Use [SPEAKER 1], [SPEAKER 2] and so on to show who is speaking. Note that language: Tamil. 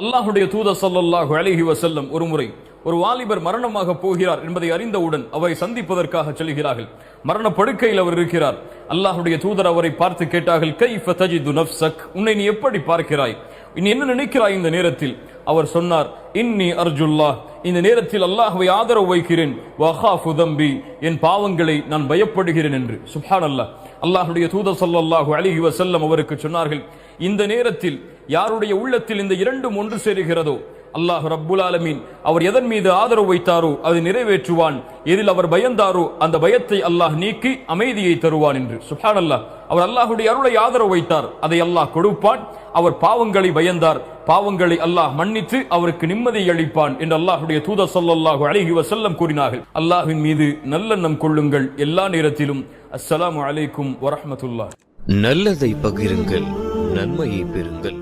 [SPEAKER 1] அல்லாஹுடைய தூதர் ஸல்லல்லாஹு அலைஹி வஸல்லம் ஒருமுறை ஒரு வாலிபர் மரணமாக போகிறார் என்பதை அறிந்தவுடன் அவரை சந்திப்பதற்காக செல்கிறார்கள். மரண படுக்கையில் அவர் இருக்கிறார். அல்லாஹுடைய தூதர் அவரை பார்த்து கேட்டார்கள், கைஃப தஜிது நஃப்ஸக், உன்னை நீ எப்படி பார்க்கிறாய், நீ என்ன நினைக்கிறாய் இந்த நேரத்தில்? அவர் சொன்னார், இன்னி அர்ஜுல்லாஹ், இந்த நேரத்தில் அல்லாஹ்வை ஆதரவு வைக்கிறேன், வஹாஃபு தம்பி, என் பாவங்களை நான் பயப்படுகிறேன் என்று. சுப்ஹானல்லாஹ். அல்லாஹுடைய தூதர் ஸல்லல்லாஹு அலைஹி வஸல்லம் அவருக்கு சொன்னார்கள், இந்த நேரத்தில் யாருடைய உள்ளத்தில் இந்த இரண்டும் ஒன்று சேருகிறதோ அல்லாஹ் ரப்புல் ஆலமீன் அவர் எதன் மீது ஆதரவு வைத்தாரோ அதை நிறைவேற்றுவான், எதில் அவர் பயந்தாரோ அந்த பயத்தை அல்லாஹ் நீக்கி அமைதியை தருவான் என்று. சுப்ஹானல்லாஹ். அவர் அல்லாஹுடைய அருளை ஆதரவு வைத்தார், அதை அல்லாஹ் கொடுப்பான். அவர் பாவங்களை பயந்தார், பாவங்களை அல்லாஹ் மன்னித்து அவருக்கு நிம்மதியை அளிப்பான் என்று அல்லாஹுடைய தூதர் ஸல்லல்லாஹு அலைஹி வஸல்லம் கூறினார்கள். அல்லாஹ்வின் மீது நல்லெண்ணம் கொள்ளுங்கள் எல்லா நேரத்திலும். அஸ்ஸலாமு அலைக்கும் வரஹ்மத்துல்லாஹ்.
[SPEAKER 2] நல்லதை பகிருங்கள், நன்மையை பெறுங்கள்.